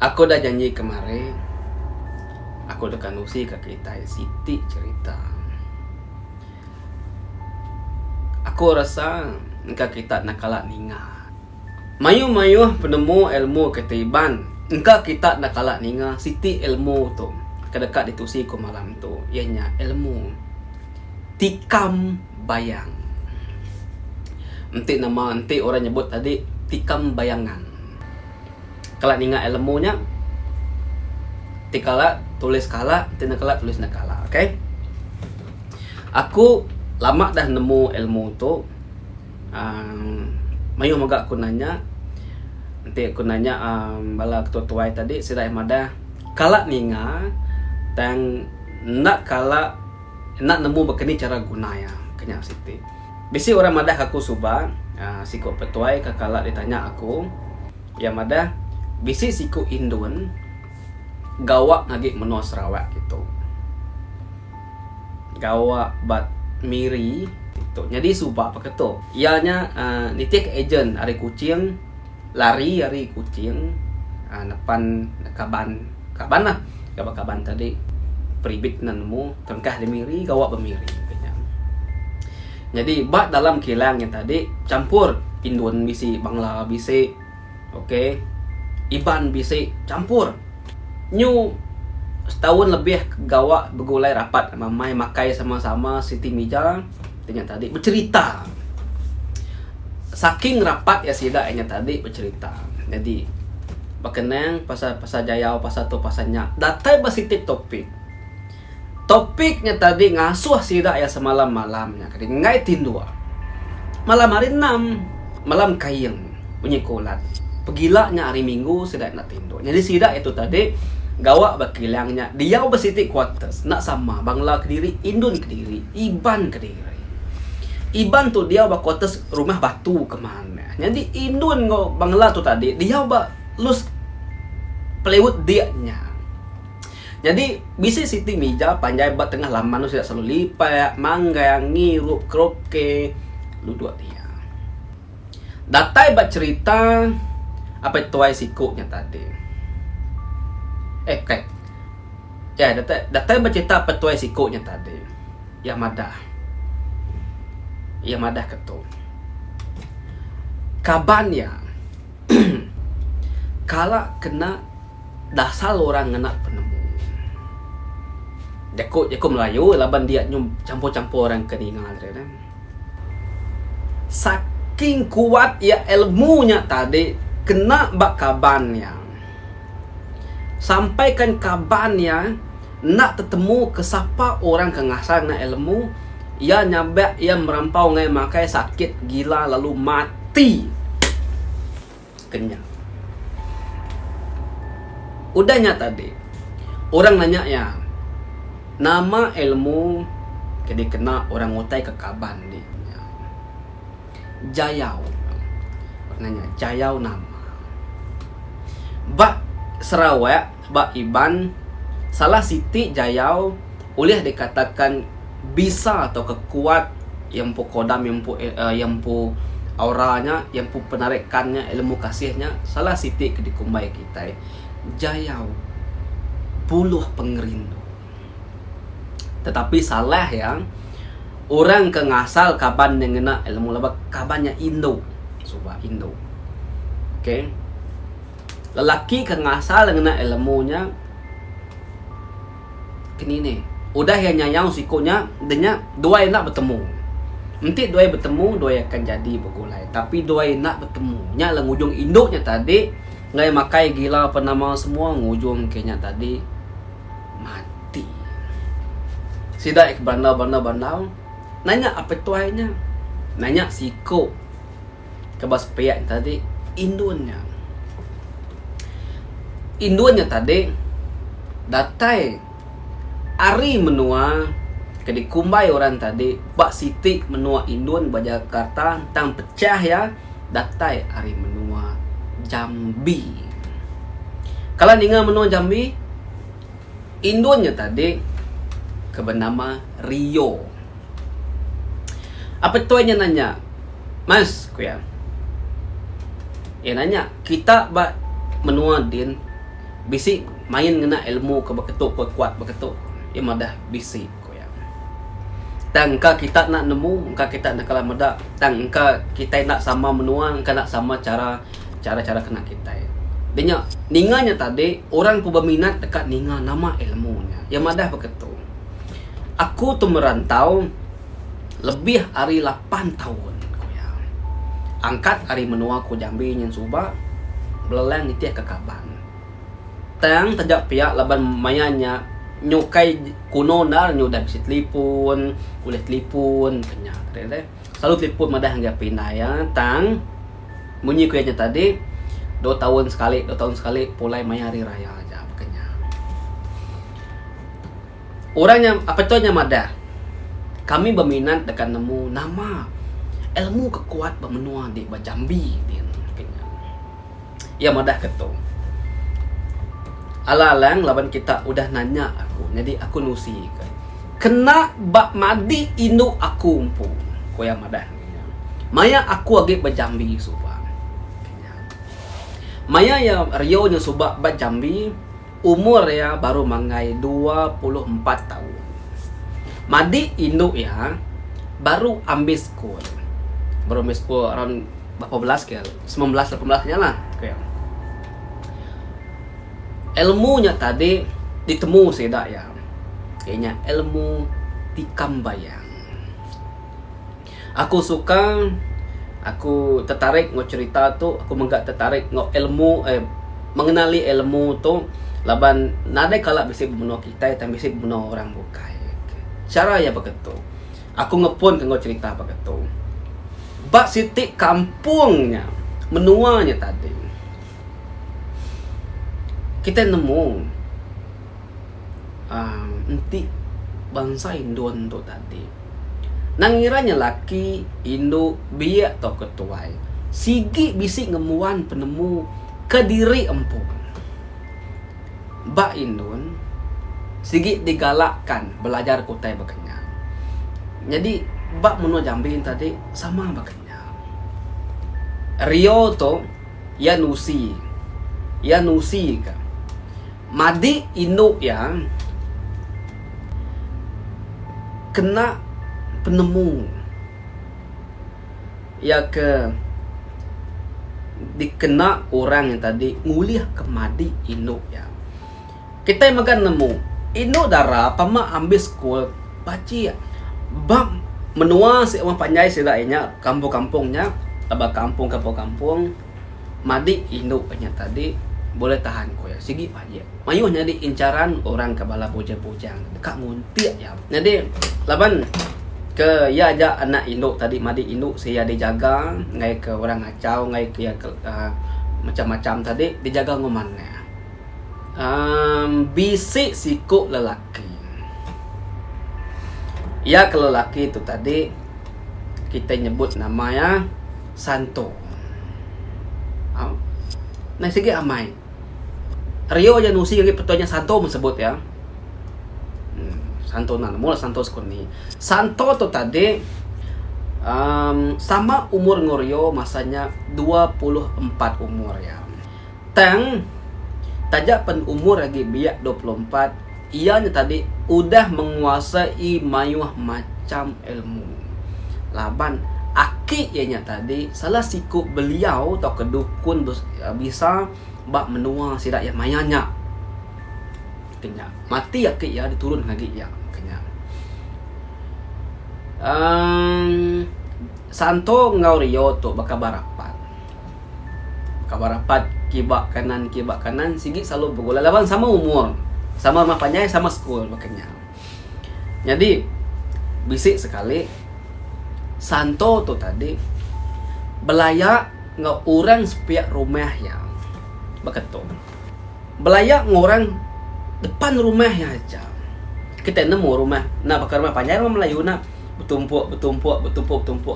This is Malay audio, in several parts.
Aku dah janji kemarin, aku dah kanusi ke kita Siti cerita. Aku rasa engkau kita nak kalah ninga. Mayu-mayu penemu ilmu ketiban. Engkau kita nak kalah ninga Siti ilmu tu. Kedekat ditusi ku malam tu. Ianya ilmu tikam bayang. Nanti orang nyebut tadi tikam bayangan. Kalau ninga ilmunya tikala tulis kala, tinakala tulis nakala, okay? Aku lama dah nemu ilmu tu. Mayu magak aku nanya. Nanti aku nanya bala ketua tuai tadi sirai mada kala ninga tang nak kala nak nemu begini cara gunanya kenya Siti. Bisi orang madah aku subah siku petuai kakala ditanya aku ya madah bisi siku Indon gawak ngagi menua Sarawak gitu. Gawak bat miri gitu. Jadi subak pakai tu. Ianya nitik agent hari kucing lari hari kucing depan kaban lah. Kaban tadi peribit nanmu tengkah di miri gawak bermiri. Jadi bat dalam kilangnya tadi campur Indon bisi Bangla bisi okey. Iban bisi campur. Nyu setahun lebih gawak bergulai rapat mamai makai sama-sama Siti Mija ternyata tadi bercerita. Saking rapat ya sidaknya tadi bercerita. Jadi berkenang pasal jayau pasal tu pasalnya. Datai basitik topik. Topiknya tadi ngasuh sidak ya semalam malamnya. Kali ngai tindua. Malam hari 6 malam kayeng bunyi kolat. Pegilanya hari Minggu sidak nak tindu. Jadi sidak itu tadi gawak bakilangnya dia basitik quarters nak sama Bangla Kediri, Indon Kediri, Iban Kediri. Iban tu dia bak quarters rumah batu kemana. Jadi Indon go Bangla tu tadi dia bak lus pelewut dianya. Jadi bisa Siti Mija panjai bat tengah laman tu tidak selalu lipat, mangga, ngirup, kroke, lu dua dia. Datai bat cerita apa tuai sikuknya tadi. Okay. Ya, datai bercerita apa tuai sikuknya tadi. Yang madah ketu. Kabannya kala kena dasar orang ngenak penemu. Jaku Melayu laban dia nyum campur-campur orang keningan kan. Saking kuat ya ilmunya tadi kena bak kabannya. Sampaikan kabannya nak ketemu ke siapa orang kengasal na ilmu, ia nyabak ia merampau ngai makai sakit gila lalu mati. Kenyang. Udahnya tadi orang nanya ya nama ilmu kedi kena orang ngutai ke kaban ni. Jayau. Nanya Jayau nama. Bak Sarawak, bak Iban, salah Siti Jayau boleh dikatakan bisa atau kekuat yang pu kodam yang pu auranya, yang pu penarikannya, ilmu kasihnya, salah Siti kedikumbai kita. Jayau puluh pengerindu. Tetapi salah yang orang kengasal kaban yang kena ilmu labak kabannya Indo. Subah Indo. Okay. Lelaki kengasal dengan ilmunya kini ni. Udah yang nyayang sikunya denya dua nak bertemu. Nanti dua bertemu, dua akan jadi bergulai. Tapi dua nak bertemu. Nya lang ujung induknya tadi ngai makai gila apa nama semua ngujung kayaknya tadi mati. Sidak bandau nanya apa tuainya. Nanya siku kebas peyak tadi Indonnya tadi datai ari menua kedi kumbai orang tadi bak Siti menua Indon ba Jakarta tang pecah ya datai ari menua Jambi. Kalau ninga menua Jambi Indonnya tadi kebenama Rio. Apa tuanya nanya Mas kuya. Ya nanya kita bak menua din Bisik main ngena ilmu ke beketuk kuat beketuk. Ia madah bisik ko ya. Dan engka kita nak nemu, engka kita nak kalah medak, dan engka kita nak sama menua, engka nak sama cara kena kita. Denya ninganya tadi orang pu berminat dekat ninga nama ilmunya. Ia madah beketuk. Aku tu merantau lebih hari 8 tahun ko ya. Angkat hari menua ko Jambi nyen Subak, beleleng itiah ke Kaban. Tang tajak pihak laban mayanya nyukai kuno nar nyu dah bisa telefon, boleh telefon kenya tadi. Selalu telefon madah hingga pindah ya. Tang bunyi kuyanya tadi 2 tahun sekali pulai maya hari raya aja kenya. Orangnya apa tuanya madah. Kami berminat dekat nemu nama ilmu kekuat bermenua di Jambi din kenya. Ya madah ketung. Alalang lawan kita udah nanya aku, jadi aku nusi kena bak madi induk aku umpu koya madah maya aku agi Jambi Subak maya ya Rio nya Subak Jambi umur ya baru mangai 24 tahun madi induk ya baru ambil school around berapa belas ke 19 18 nya lah kayak ilmunya tadi ditemu sedak ya. Kayaknya ilmu tikam bayang. Aku tertarik ngau cerita tu, aku menggak tertarik ngau ilmu mengenali ilmu tu laban nade kala bisi bunuh kita dan bisi bunuh orang bukai. Cara ya begitu. Aku ngepun ke ngau cerita begitu. Bak sitik kampungnya, menuanya tadi. Kita nemu enti bangsa Indon tu tadi. Nangiranya laki Indo biak to ketuai. Sigi bisik ngemuan penemu Kediri empuk. Bak Indon sigi digalakkan belajar kutai berkenyang. Jadi bak menua Jambi tadi sama berkenyang. Rio tu ya nusi kan. Madi induk yang kena penemu ya ke dikena orang yang tadi nguliah ke madi induk ya. Kita yang makan nemu induk darah pama ambil school baci ya. Bab menua si orang panjai sedainya kampung-kampungnya tabak kampung madi induk nya tadi boleh tahan ko ya sigi aja mayuh jadi incaran orang ke bala bujang-bujang dekat nguntiak ya jadi laban ke ya aja anak induk tadi madi induk saya dijaga ngai ke orang ngacau ngai ke ya macam-macam tadi dijaga ngomannya bisik siku lelaki ya ke lelaki itu tadi kita nyebut namanya Santo nah segi amai Rio aja nusi yang petuanya Santo menyebut ya. Santo mula Santo sekuni. Santo tu tadi sama umur Rio masanya 24 umur ya. Tang tajak pen umur lagi biak 24 ianya tadi udah menguasai mayuh macam ilmu. Laban aki ianya tadi salah siku beliau atau kedukun bisa bak menua sidak ya mayanya kenya mati ya ke ya diturun lagi ya kenya Santo ngau Rio tu bakabarapat kibak kanan sigi selalu bergula lawan sama umur sama mapanya sama school makanya jadi bisik sekali Santo tu tadi belayak ngau orang sepiak rumah ya begitu belayak ngorang depan rumah ya aja kita nemu rumah nak bakar rumah panjang rumah Melayu nak bertumpuk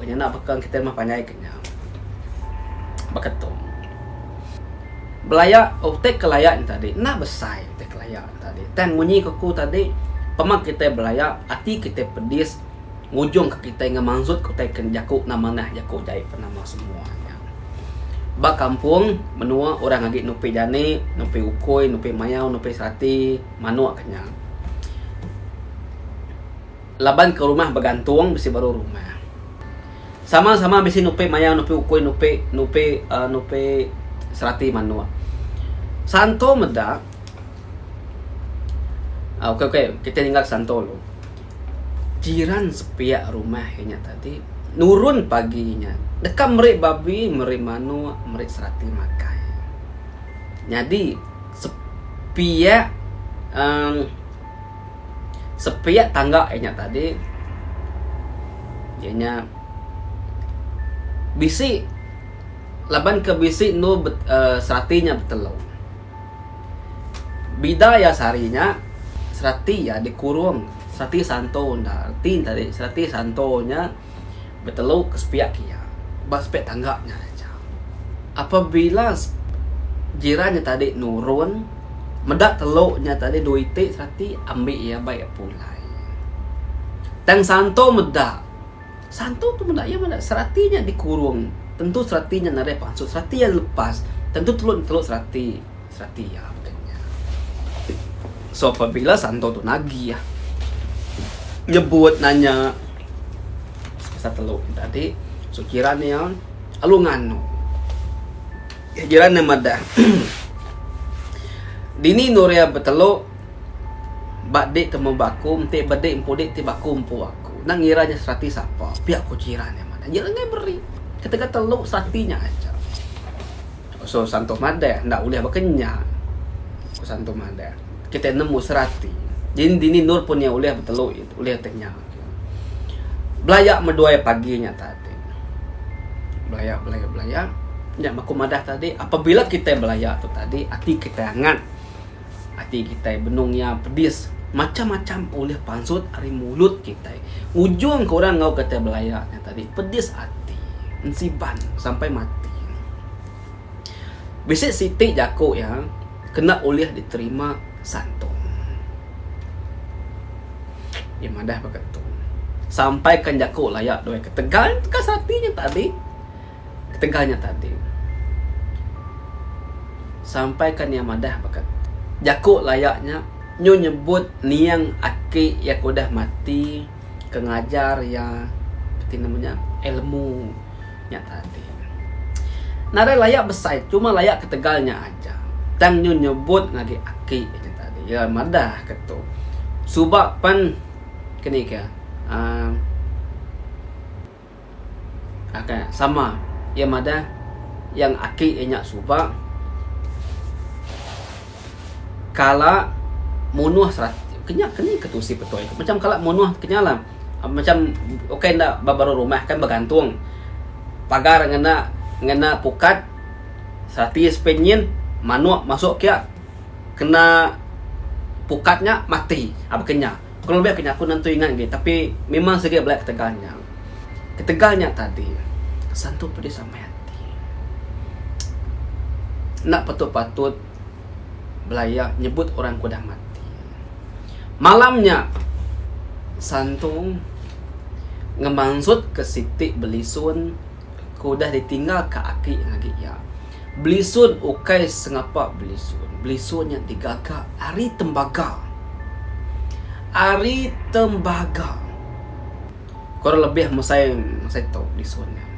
nya nak bakar kita rumah panjang kenya begitu belayak tek kelayak tadi nak besai tek kelayak tadi ten munyi keku tadi pemak kita belayak hati kita pedis ngujung ke kita ngemansud kita ken jakuk nama nah jakuk jahit nama semuanya Ba kampung menua orang lagi nupi jani, nupi ukoi, nupi mayau, nupi serati, manua kenyang. Laban ke rumah bergantung bisi baru rumah. Sama-sama bisi nupi mayau, nupi ukoi, nupi serati manua. Santo meda. Oke, kita tinggal santo lo. Jiran sepiak rumahnya tadi nurun paginya. Dekat merik babi, merik manu, merik serati makai. Jadi sepiak tangga nya tadi. Jadinya bisi laban ke bisi nu seratinya betelau. Bidaya sarinya serati ya dikurung. Serati santo arti tadi serati santonya betelau ke sepiak kia. Baspek tanggapnya aja. Apabila jirannya tadi nurun, medak teluknya tadi duite serati ambil ya baik pulai. Tang santo medak. Santo tu medak ya medak seratinya dikurung. Tentu seratinya nare pansut, serati ya lepas. Tentu teluk serati ya makanya. So apabila santo tu nagih ya. Nyebut nanya satu teluk tadi sukiran yang alungano jiran namada dini nuria betelo badik temu baku mte badik empodik ti baku empu aku nang ngiranya serati sapa pihak ku jiran namada jiran beri ketika teluk seratinya aja so santo mada ndak ulih bakenya ku santo mada kita nemu serati jadi dini nur punya ulih betelo itu ulih teknya belayak meduai paginya tadi belayak ya maku madah tadi apabila kita belayak tu tadi hati kita hangat hati kita benungnya pedis macam-macam oleh pansut hari mulut kita ujung ke orang ngau kata belayaknya tadi pedis hati ensiban sampai mati bisik siti jago ya kena oleh diterima santo ya madah pakai tu sampai kan jago layak doa ketegal kasatinya tadi ketegalnya tadi sampaikan yang madah bakat jago layaknya nyu nyebut niang aki ya udah mati kengajar ya seperti namanya ilmu nya tadi nare layak besar cuma layak ketegalnya aja tang nyu nyebut lagi aki nya tadi ya madah ketu subak pan kini ke sama ya mada yang aki enyak subak kala munuh serat kenyak kini ketusi betul macam kala munuh kenyala macam okey ndak baru rumah kan bergantung pagar ngena pukat serati penyin manu masuk kia kena pukatnya mati apa kenya kalau lebih kenya aku nanti ingat gitu tapi memang sedikit belak ketegalnya tadi santu pedih sampai hati nak patut-patut belayak nyebut orang kudah mati malamnya santu ngemansut ke Siti Belisun kudah ditinggal ke aki lagi ya Belisun ukai sengapa Belisun yang digagak hari tembaga kurang lebih saya tahu Belisunnya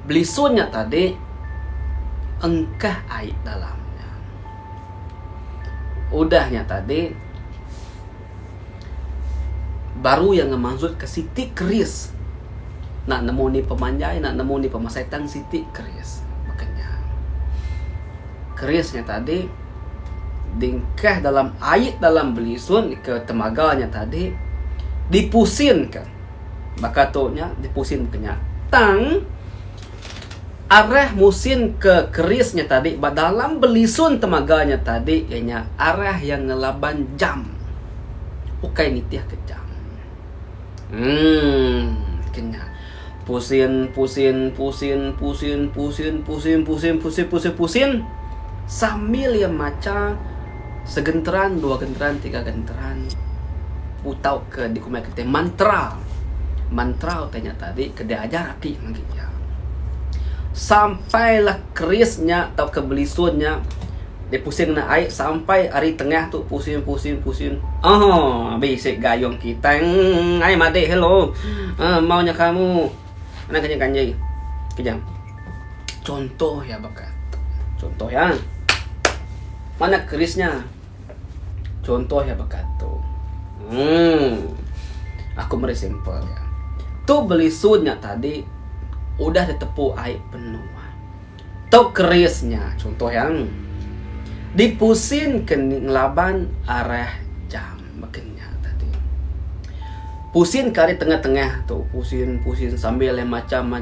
Belisunnya tadi engkah air dalamnya udahnya tadi baru yang ngemaksud ke Siti keris nak nemu ni pemanjai nak nemu ni pemasaitan Siti keris makanya kerisnya tadi dingkah dalam air dalam Belisun ke temaganya tadi dipusinkan bakatonya dipusin kenya tang arah musin ke kerisnya tadi dalam Belisun temaganya tadi ianya arah yang ngelaban jam ukai nitiah ke jam kenya pusin sambil yang maca segenteran, dua genteran, tiga genteran utau ke dikumai kete mantra mantra tanya tadi ke dia ajar aki lagi ya. Sampailah kerisnya atau kebelisunnya dia pusing nak air sampai hari tengah tu pusing. Bisik gayung kita. Ai made hello. Maunya kamu. Anak kanjai. Kejam. Contoh ya bakat. Contoh ya. Mana kerisnya? Contoh ya bakat tu. Aku beri sampel ya. Tu belisunnya tadi udah ditepuk air penuh. Tu kerisnya. Contoh yang dipusin kening laban arah jam makanya tadi pusin kari tengah-tengah tu pusin sambil macam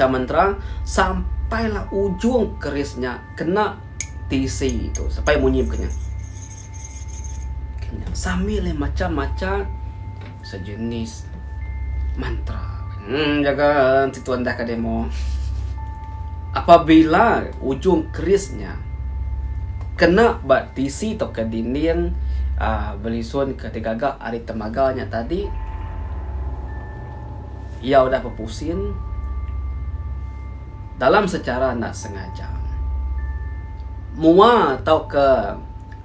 mantra sampailah ujung kerisnya kena tisi itu sampai bunyi kena sambil macam sejenis mantra jaga situ anda ke demo apabila ujung kerisnya kena batisi atau ke dinding belisun ketika gak hari temaganya tadi ia udah pepusin dalam secara nak sengaja mua atau ke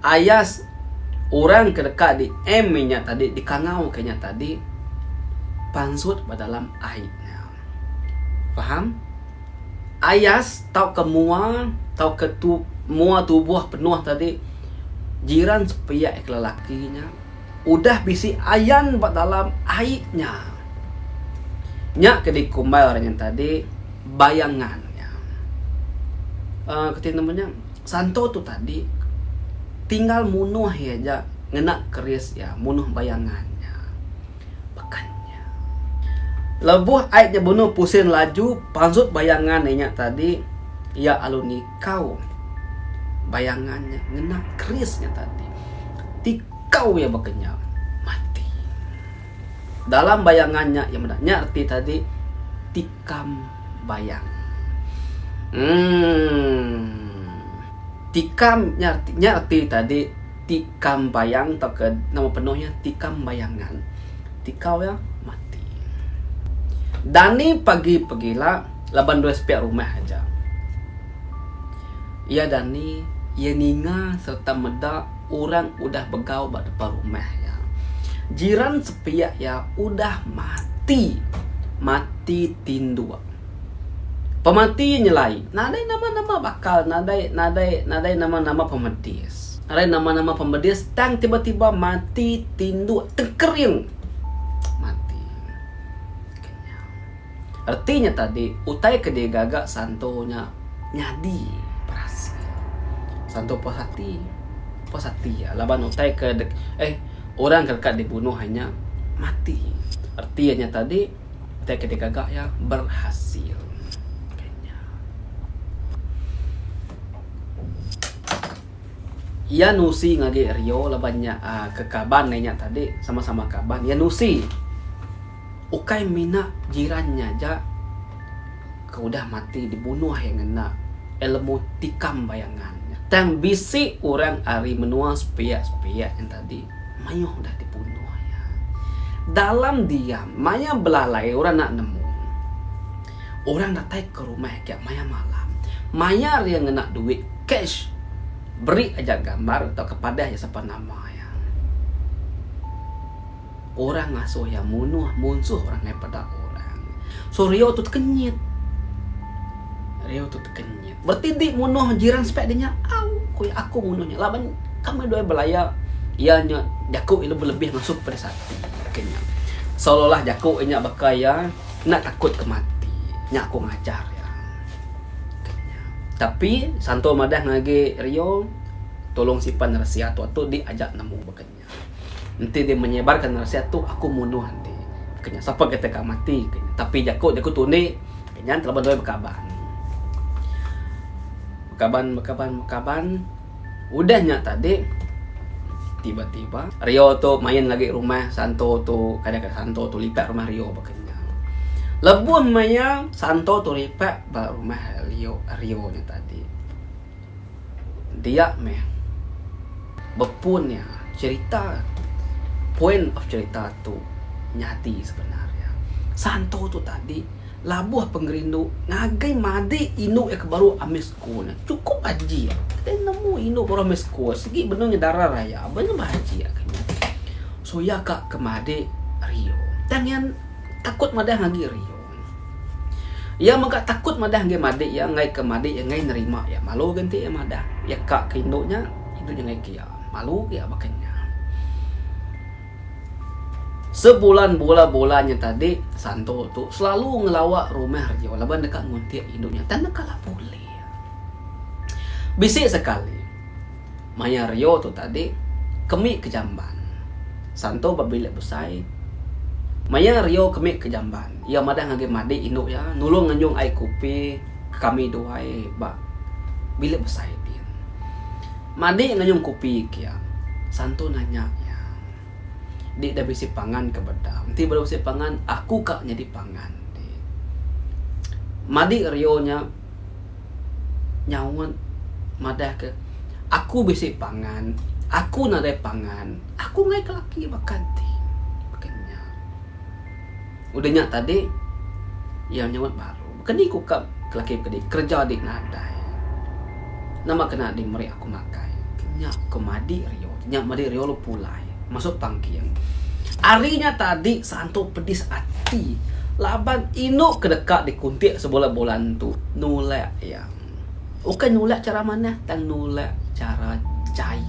ayas orang kedekat di M-nya tadi di kangau kayaknya tadi pansut pada dalam airnya paham ayas tau ke mua tau ke mua tubuh penuh tadi jiran sepia lelakinya udah bisi ayan buat dalam airnya nyak ke dikumbal orang yang tadi bayangannya ketika namanya santo tu tadi tinggal munuh ya aja ngenak keris ya munuh bayangannya pekannya lebuh airnya bunuh pusing laju pansut bayangan nyak tadi ya aluni kau bayangannya ngena kerisnya tadi tikau ya bakenya mati dalam bayangannya yang benarnya arti tadi tikam bayang tikamnya arti tadi tikam bayang atau ke nama penuhnya tikam bayangan tikau ya mati Dani pagi-pagilah laban dua sepiak rumah aja ya Dani ia ninga serta meda orang udah begau pada depan rumah ya. Jiran sepiak ya udah mati tindu. Pemati nyelai. Nadai nama-nama bakal nadai nama-nama pemedis. Nadai nama-nama pemedis tang tiba-tiba mati tindu tengkering mati. Artinya tadi utai kedai gagak santonya nyadi santo puas hati ya laban utai ke orang dekat dibunuh hanya mati artinya tadi utai ke gagak ya berhasil kayaknya ya nusi ngage Rio labannya ke kaban nanya tadi sama-sama kaban ya nusi ukai mina jirannya aja udah mati dibunuh yang ngena ilmu tikam bayangan tang bisi orang ari menua sepiak yang tadi mayuh dah dibunuh ya dalam diam maya belalai orang nak nemu orang datang ke rumah kayak maya malam maya yang nak duit cash beri aja gambar atau kepada ya siapa nama ya orang ngasuh yang musuh orang pada orang so Rio tu terkenyit berarti di munuh jiran sepek dia aku munuhnya laban kami dua belaya ianya jaku itu berlebih masuk pada satu akhirnya seolah-olah jaku inya bakaya nak takut kemati nya aku ngajar ya akhirnya. Tapi santo madah ngage Rio tolong simpan rahasia tu diajak nemu bakanya nanti dia menyebarkan rahasia tu aku munuh nanti akhirnya siapa ketika mati akhirnya. Tapi jaku tuni akhirnya telah berdua Bekaban udahnya tadi tiba-tiba Rio tuh main lagi rumah Santo tuh kadang-kadang Santo tuh lipat rumah Rio bakanya lebun maya Santo tuh lipat rumah Rio nya tadi dia bepunnya cerita point of cerita tuh nyati sebenarnya Santo tu tadi labuh penggerindu ngagai madi inu ya kebaru amis school cukup haji ya. Kita nemu inu baru amis school segi benarnya darah raya benar bahaji ya kanya. So ya kak kemade Rio. Dan yang takut madah ngagi Rio. Ya maka takut madah ngai made ya ngai ke made ya ngai nerima ya malu ganti ya madah ya kak ke induknya itu ngai kia malu ya makanya sebulan bola-bolanya tadi Santo tu selalu ngelawak rumah Rio laban dekat nguntiak induknya dan kalah boleh bisik sekali Maya Rio tu tadi kemik ke Jamban Santo babila besar Maya Rio kemik ke Jamban. Ia madah ngage madi induk ya. Nulung nganyung ai kopi kami doai ba. Bila besai dia. Madi nganyung kopi kia. Santo nanya ya. Dik dah bisi pangan ke bedam. Nanti baru bisi pangan aku kak jadi pangan. Madi Rio nya nyawan madah ke aku bisi pangan. Aku nadai pangan. Aku ngai kelaki makan ti. Udahnya tadi yang nyawat baru. Kini ku kap kelaki kedi kerja di nadai. Nama kena di meri aku makai. Kenya kemadi Rio. Nya madi Rio lu pulai. Masuk pangkian. Arinya tadi Santo pedis hati. Laban inu kedekat di kuntik sebola-bolan tu. Nolak yang. Bukan nolak cara mana? Tang nolak cara jai.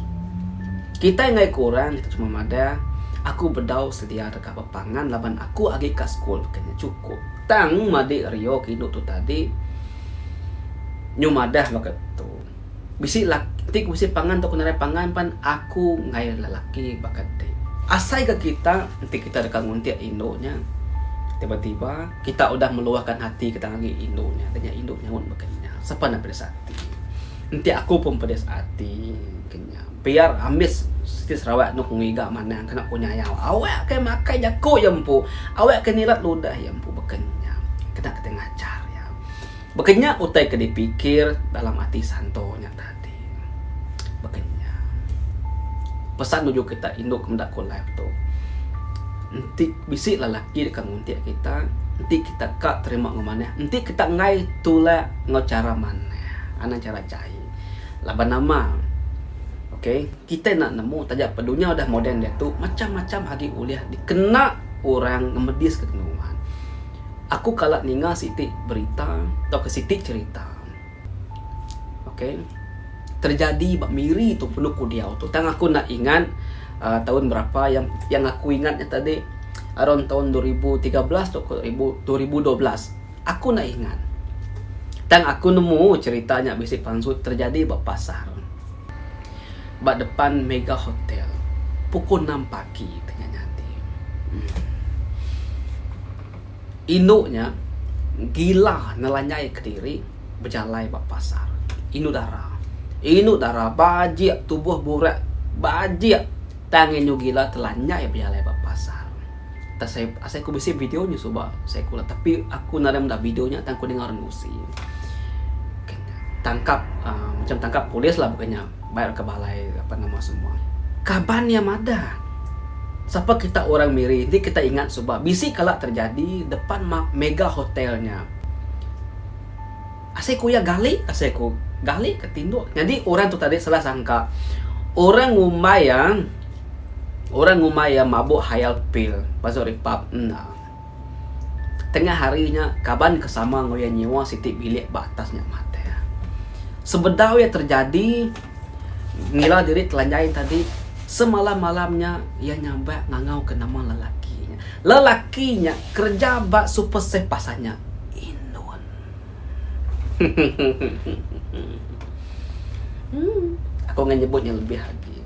Kita ngai kurang. Kita cuma madah. Aku berdau sedia dekat pepangan laban aku agi ke sekolah kena cukup. Tang madi Rio kini tu tadi nyumadah bakat tu. Bisi tik bisi pangan tu kena pangan pan aku ngai lelaki bakat de. Asai ke kita nanti kita dekat nguntiak induknya. Tiba-tiba kita udah meluahkan hati kita lagi induknya. Tanya induknya pun bakatnya. Siapa nak pedas hati? Nanti aku pun pedas hati kenya. Biar amis Siti Sarawak nuk ngiga mana kena punya yang awak ke makai jako yampu awak ke nilat ludah yampu bekenya kena ketengah car ya bekenya utai ke dipikir dalam hati Santonya tadi bekenya pesan nuju kita induk mendak ko live tu nanti bisik lelaki dekat nguntiak kita nanti kita kak terima ngomane nanti kita ngai tula ngocara mana ana cara cai laban nama. Okay, kita nak nemu tajak pedunya udah modern dia tu macam-macam hagi uliah dikena orang ngemedis kekenuan. Aku kalak ninga Siti berita atau ke Siti cerita. Okay, terjadi bak miri tu penuh kudiau tu. Tang aku nak ingat tahun berapa yang aku ingatnya tadi around tahun 2013 atau 2012. Aku nak ingat. Tang aku nemu ceritanya bisi pansut terjadi bak pasar. Bak depan Mega Hotel pukul 6 pagi tengah nanti. Induknya gila nelanyai Kediri berjalai bak pasar. Inu darah bajik tubuh burak bajik tangannya gila telanyai berjalai bak pasar. Tak saya ku bisi videonya coba saya kula tapi aku narem dah videonya tang ku dengar nusi. Tangkap macam tangkap polis lah bukannya bayar ke balai apa nama semua. Kabannya mada. Siapa kita orang miri, nanti kita ingat sebab bisi kalak terjadi depan Mega Hotelnya. Asyku ya gali ketinduk. Jadi orang tu tadi salah sangka orang ngumai yang mabuk hayal pil pasal ripap. Nah. Tengah harinya kaban kesama ngoya nyewa Siti bilik batasnya mata. Sebedau yang terjadi ngila diri telanjain tadi semalam-malamnya ia nyambak ngangau ke nama lelakinya kerja bak super safe pasanya Indon. Aku nggak nyebutnya lebih lagi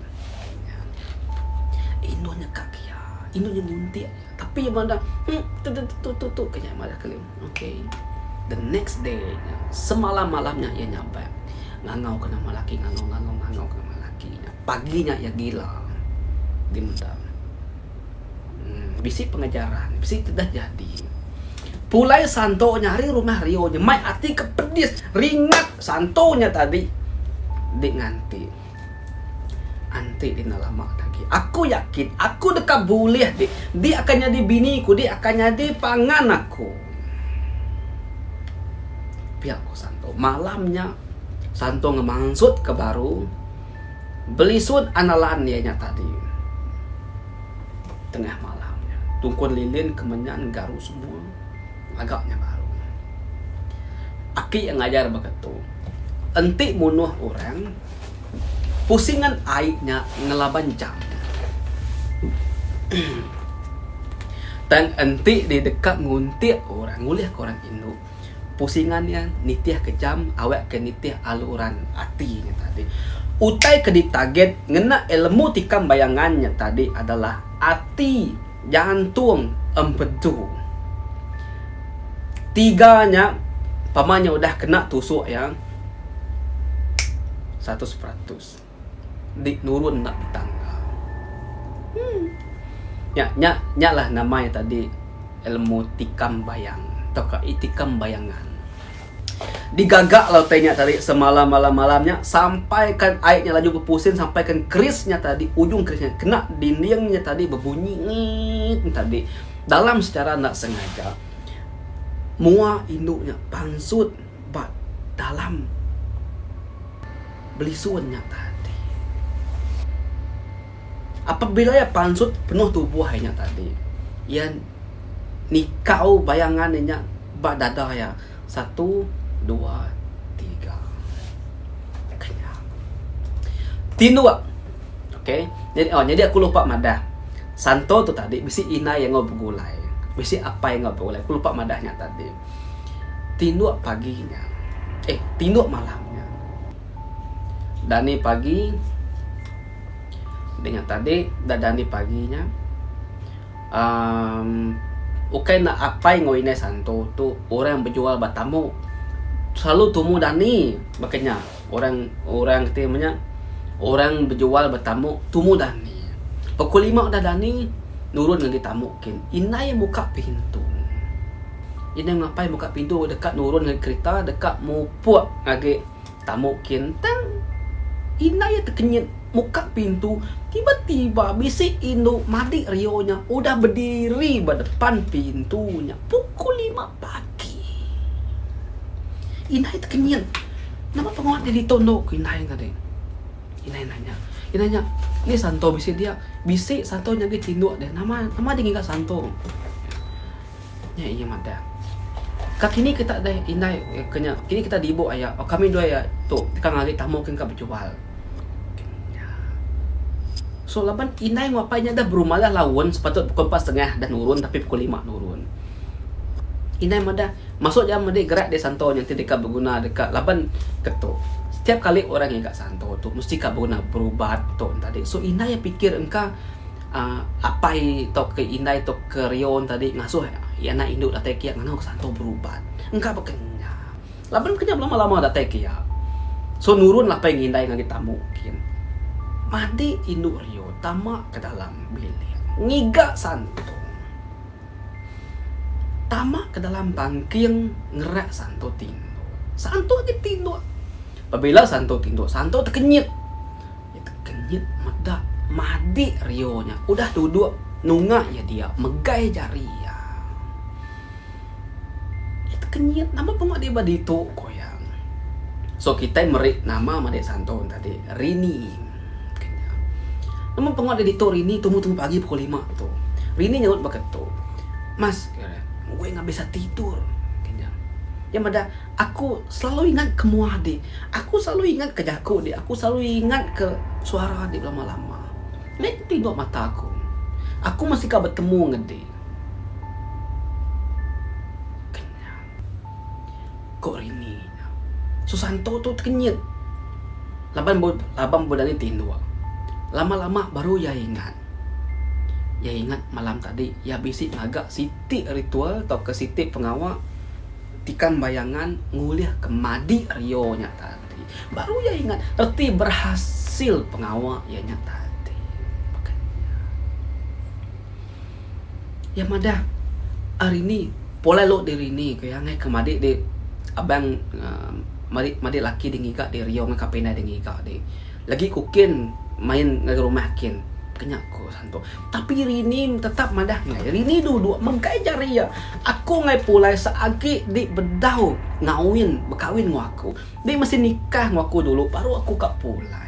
Indonnya kaki ya Indonnya munti tapi yang mana tuh kayaknya malah kelim. Okay, the next day semalam-malamnya ia nyambak ngangau kena malaki ngangau kena malaki paginya ya gila di Medang. Bisi pengejaran bisi tidak jadi pulai Santo nyari rumah Rio nya mai hati kepedis ringat Santonya tadi di nganti Anti di lama lagi. Aku yakin, aku dekat boleh dia akan jadi biniku, dia akan jadi pangan aku. Pihak ko Santo. Malamnya Santo ngemangsud ke baru. Belisud analan nya tadi. Tengah malamnya. Tungkun lilin kemenyan garu semua. Agaknya baru. Aki yang ngajar begitu. Enti munuh orang. Pusingan airnya ngelaban jam. Dan enti di dekat nguntik orang, ngulih ke orang Indo. Pusingannya nitiah kejam, awak ke nitiah aluran hatinya tadi. Utai ke ditarget, ngena ilmu tikam bayangannya tadi adalah hati, jantung, empedu. Tiganya, pamannya udah kena tusuk yang 100%. Di nurun nak tangga. Nya lah namanya tadi ilmu tikam bayang atau tikam bayangan. Digagak lautnya tadi semalam malamnya sampai kan airnya laju berpusing sampai kan kerisnya tadi ujung kerisnya kena dindingnya tadi berbunyi ngit tadi dalam secara tak sengaja mua induknya pansut bak dalam belisuannya tadi. Apabila ya pansut penuh tubuh hanya tadi, ya nikau bayangannya bak dada ya 1, 2, 3 kenyang. Tindua. Oke. Jadi aku lupa madah. Santo tu tadi bisi ina yang ngobgulai. Bisi apa yang ngobgulai. Aku lupa madahnya tadi. Tindua paginya. Tindua malamnya. Dani pagi dengan tadi dadani paginya okay na apa yang ngoine Santo tu orang yang berjual batamu selalu tumu dani makanya orang ketimanya orang berjual batamu tumu dani pukul 5 udah dani nurun dengan tamu kin inai muka pintu ini ngapain buka pintu dekat nurun dengan kereta dekat mupuak ngage tamu kin tang inai terkenyit muka pintu tiba-tiba bisik Indo madi Rionya udah berdiri di depan pintunya pukul 5 pagi. Inai terkenyit. Nama penguat dia ditondok ke Inai tadi. Inai nanya, ini Santo bisik Santo nyagi tinduk deh. Nama dia nggak Santo. Ya iya mada. Kini kita deh Inai kenya. Kini kita diibu ayah. Oh, kami dua ya tuh. Kita ngali tamu kan berjual. So laban inai ngapainya dah berumalah lawan sepatut pukul 4:30 dan nurun tapi pukul 5 nurun. Inai mada masuk jam made gerak di Santo yang tidak berguna dekat laban ketuk. Setiap kali orang yang kat Santo tu mesti ka berguna berubat tu tadi. So inai pikir engka apa to ke inai to ke Rion tadi ngasuh ya anak induk dah tekia ngano ke Santo berubat. Engka bekenya. Laban kenya lama-lama dah tekia. So nurun lah pengen inai ngagi tamu kin. Madi induk Rio tamak ke dalam bilik ngiga Santo tamak ke dalam bangking ngerak Santo tindo Santo lagi tindo apabila Santo tindo Santo terkenyit medak madi Rio nya udah duduk nunggak ya dia megai jari ya terkenyit nama penguat dia badito koyang so kita merik nama madi Santo tadi Rini. Namun penguat di tor ini tunggu pagi pukul 5 tu. Rini nyaut bakat tu. Mas, gue nggak bisa tidur. Ya mada, aku selalu ingat ke muade. Aku selalu ingat ke jaku dia. Aku selalu ingat ke suara dia lama-lama. Lihat tidur mata aku. Aku masih kau bertemu ngede. Kok Rini? Susanto tu terkenyit. Laban bodani tindu. Lama-lama baru ya ingat. Ya ingat malam tadi ya bisik agak siti ritual atau ke siti pengawal tikan bayangan nguliah ke madi Rio nya tadi. Baru ya ingat erti berhasil pengawal ya nya tadi. Makanya. Ya madah hari ini pola lo diri ini kayak ngai ke madi di abang madi laki di ngika di Rio ngakapena di ngika di. Lagi kukin main ke rumah kin kenyak ko santo. Tapi rini tetap madah ngai. Rini duduk mengkai jari ya. Aku ngai pulai saagi di bedau ngawin berkawin ngaku. Di mesti nikah ngaku dulu baru aku kak pulai.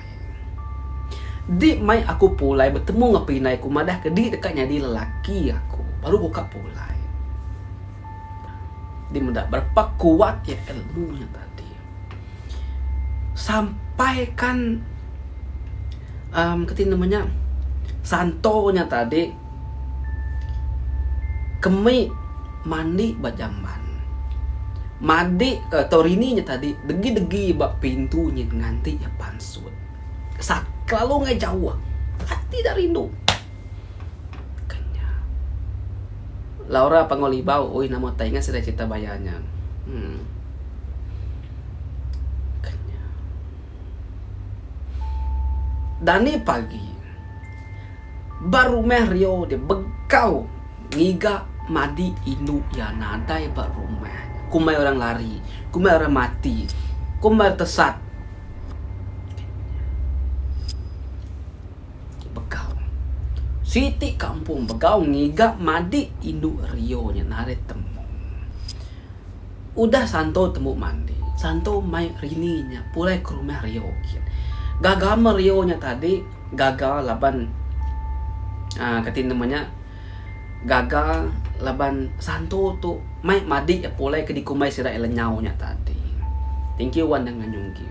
Di mai aku pulai bertemu ngapinai ku madah ke di dekatnya di lelaki aku. Baru aku kak pulai. Di mendak berapa kuat ya ilmunya tadi. Sampai kan ketin namanya santonya tadi kemi mandi bajamban mandi torininya tadi degi-degi bak pintunya nganti ya pansut selalu nggak jauh hati dari rindu kenya Laura Pangolibau oi nama taingan sudah cerita bayanya kenya Dani pagi baru meh Rio de begau ngiga madi inu ya nadai baru meh kumai orang lari kumai orang mati kumai tesat begau siti kampung begau ngiga madi inu Rio nya nare temu udah santo temu mandi santo mai rininya pulai ke rumah Rio gagal Rio nya tadi gagal laban ketin namanya gagal laban santo tu mai madi ya pulai ke dikumai sira elenyau nya tadi thank you wan dengan nyunggi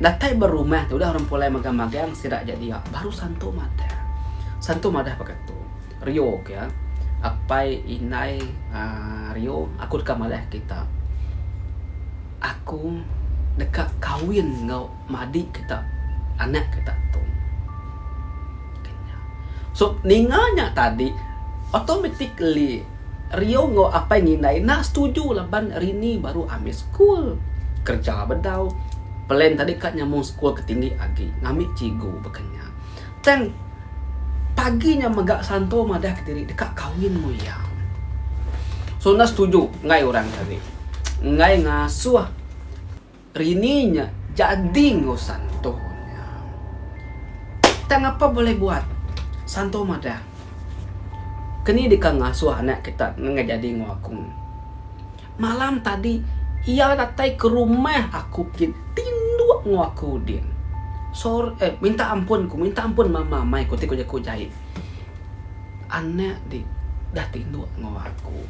datai berumah tu udah orang pulai magang-magang sira jadi ya baru santo madah pakai tu Rio ya apai inai Rio aku dekat malah kita aku dekat kawin ngau madi kita anak kita tu. So ninganya tadi automatically Rio ngo apa yang nginai nak setuju laban Rini baru ambil school kerja bedau plan tadi kat nyamung school ketinggi agi ngambil cigu bekenya dan paginya megak santo madah kediri dekat kawin mu ya so nak setuju ngai orang tadi ngai ngasuh Rininya jadi ngo santonya tang apa boleh buat santo madah kini dikang ngasuh anak kita ngejadi ngakung malam tadi ia datang ke rumah aku tindu ngaku dia minta ampun mama mai ku jahit anak di dah tindu ngaku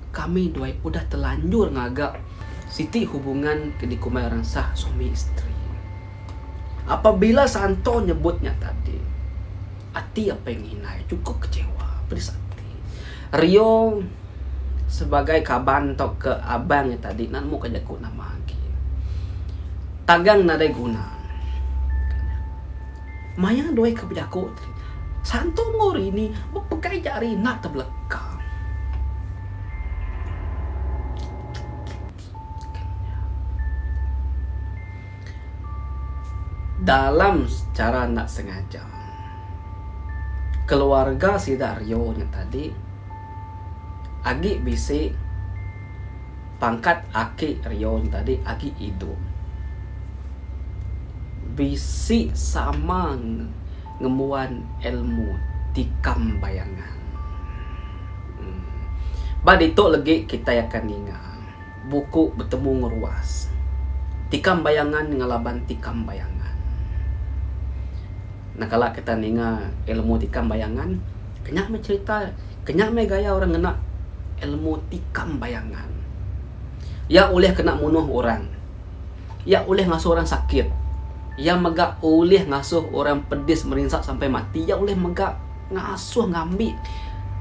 kami dua udah terlanjur ngagak siti hubungan ke dikumai orang sah suami istri apabila santo nyebutnya tadi hati apa yang hinai cukup kecewa pedis hati Rio sebagai kaban tok ke abangnya tadi nan mau kajaku nama lagi tagang nadai guna mayang doai kebijaku santo ngori ini bepegai jari nak terbelakang dalam secara nak sengaja keluarga si Dario nya tadi agi bisi pangkat aki Rio nya tadi agi hidup bisi sama ngemuan ilmu tikam bayangan badito lagi kita akan ingat buku bertemu ngeruas tikam bayangan ngelaban tikam bayangan. Nah kalau kita ninga ilmu tikam bayangan, kenyak me cerita, kenyak me gaya orang kena ilmu tikam bayangan. Ya oleh kena munuh orang, ya oleh ngasuh orang sakit, ya megak oleh ngasuh orang pedis merinsak sampai mati, ya oleh megak ngasuh ngambil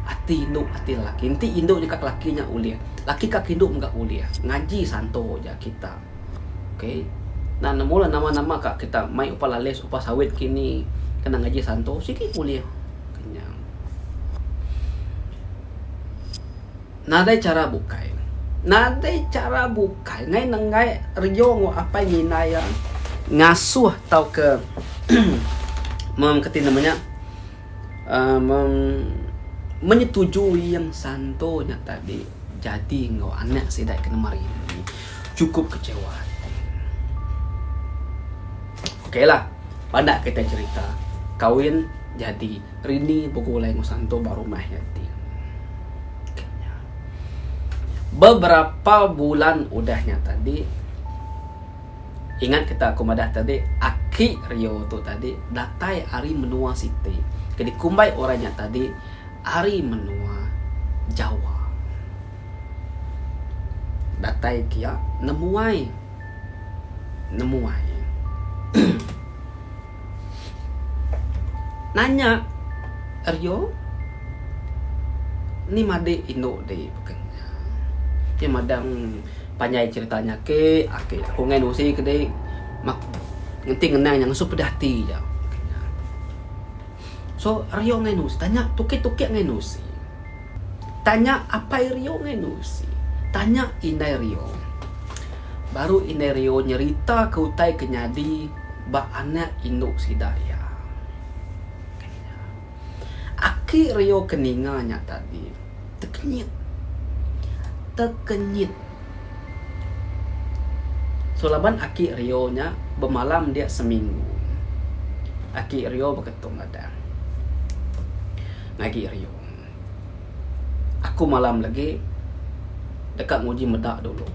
hati induk hati laki, inti induk dekat lakinya oleh, laki kak induk megak oleh, ngaji santo aja kita, okay? Nah mula nama-nama kak kita mai upah lales upah sawit kini kena ngaji santo sikit boleh kenyang. Nadai cara bukai ngai nangai Rio ngo apa nginaya ngasuh tau ke ketin namanya menyetujui yang santonya tadi jadi ngo anak sidai kena mari ini cukup kecewa. Oke lah Pada kita cerita kawin jadi rini begulai ngusanto baru mah jadi. Beberapa bulan udahnya tadi, ingat kita kumadah tadi Aki Rio tu tadi datai ari menua siti. Jadi kumbai orangnya tadi ari menua Jawa. Datai kia nemuai. Nanya Rio ni made Indo deh bukannya. Dia madang panjai ceritanya ke aku ngai nusi ke deh mak ngenting ngenang yang su pedati ya. So Rio ngai nusi tanya tuki ngai nusi. Tanya apa Rio ngai nusi. Tanya Inai Rio. Baru Inai Rio nyerita ke utai kenyadi ba anak induk sidaya. Aki Rio keninganya tadi terkenyit. So laban Aki Rio nya bermalam dia seminggu. Aki Rio berketung ada. Ngagi Rio. Aku malam lagi dekat nguji medak dulu.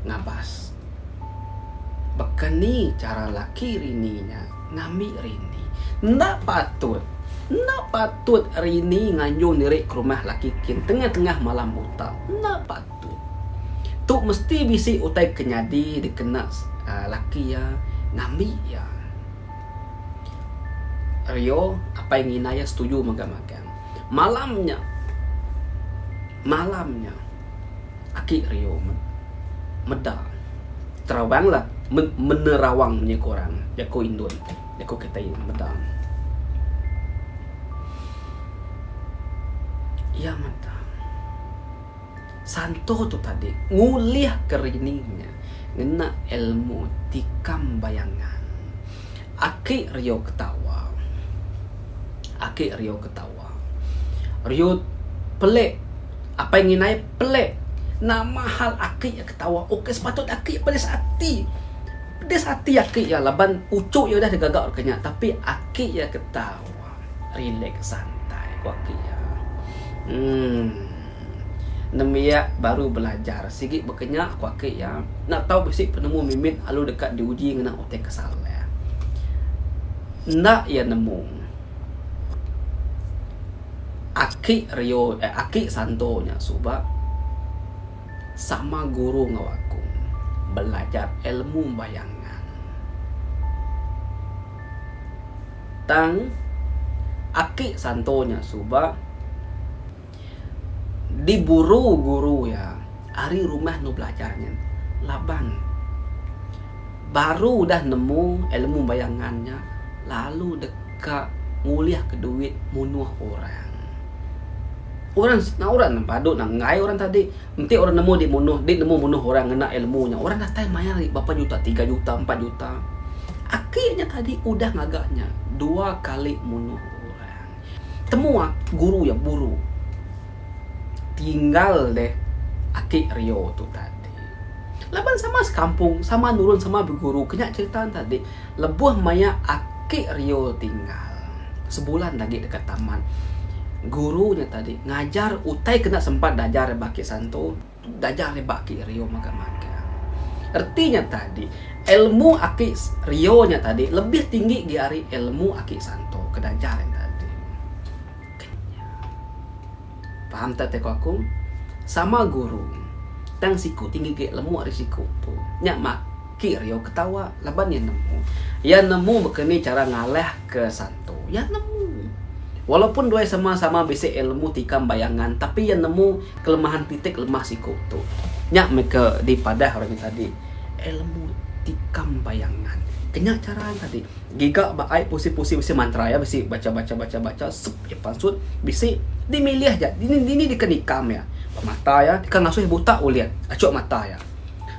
Ngabas. Bekeni cara laki rininya ngambil rini. Ndak patut rini nganjung diri ke rumah laki kin tengah-tengah malam utak. Ndak patut. Tu mesti bisi utai kenyadi dikena laki ya ngambil ya. Rio apa yang inaya setuju magang-magang. Malamnya Aki Rio meda terawang lah menerawang punya korang jako Indon jako kita meda iya meda santo tu tadi nguliah kerininya ngena ilmu tikam bayangan. Aki Rio ketawa. Rio pelik. Apa yang inai pelik. Nama hal Aki ya ketawa. Okey sepatut Aki pedes hati Aki ya laban ucuk ya udah digagak orangnya. Tapi Aki ya ketawa. Relax santai ku Aki ya. Nemia baru belajar sikit berkenyak ku Aki ya. Nak tahu bisik penemu mimin alu dekat diuji ngena otek kesal ya. Ndak ya nemu. Aki Rio Aki santonya subak sama guru ngawaku belajar ilmu bayangan. Tang Aki santonya subak diburu guru ya hari rumah nu belajarnya laban baru udah nemu ilmu bayangannya lalu dekat nguliah ke duit munuh orang paduk nak ngai orang tadi nanti orang nemu nemu munuh orang ngena ilmunya orang datang mayar berapa juta 3 juta 4 juta akhirnya tadi udah ngagaknya 2 kali munuh orang temua guru ya buru tinggal deh Aki Rio tu tadi laban sama sekampung sama nurun sama berguru kenyak cerita tadi lebuh maya Aki Rio tinggal sebulan lagi dekat taman. Gurunya tadi ngajar utai kena sempat dajar baki santo dajar baki Rio maga-maga. Artinya tadi ilmu Aki Rio nya tadi lebih tinggi dari ilmu Aki santo kedajaran tadi. Paham tak aku? Sama guru tang siku tinggi ke ilmu risiko tu. Nyak Aki Rio ketawa laban yang nemu bekeni cara ngalah ke santo. Ya nemu. Walaupun dua sama-sama bisa ilmu tikam bayangan, tapi yang nemu kelemahan titik lemah siku tu. Nyak mereka di padah orang tadi ilmu tikam bayangan. Kenyak cara tadi. Gigak baai pusi-pusi mantra ya, bisi baca sep pansut bisi dimilih aja. Ini dikenikam ya. Mata ya, dikang ngasuh buta ulian, acuk mata ya.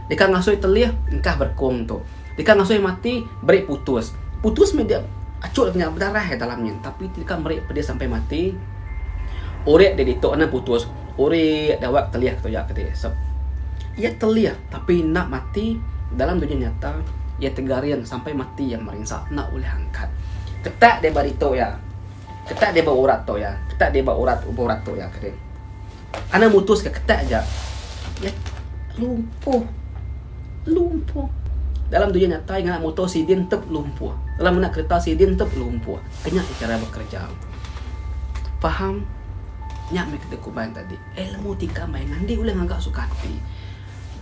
Dikang ngasuh telih engkah berkong tu. Dikang ngasuh mati beri putus. Putus media acuk punya berdarah ya dalamnya, tapi ketika mereka dia sampai mati, orek dia ditok na putus, orek dawak teliak tu ya kata. So, ia teliak tapi nak mati dalam dunia nyata ia tegarian sampai mati yang meringsak nak boleh angkat. Ketak dia barito ya. Ketak dia berurat to ya. Ketak dia berurat to ya kering. Ana mutus ke ketak aja. Ya lumpuh. Dalam dunia nyata yang nak motor sidin tep lumpuh. Dalam nak kereta sidin tep lumpuh. Kenyak cara bekerja. Faham? Nyak me kita kuban tadi. Ilmu tika mainan di ulah ngagak sukati.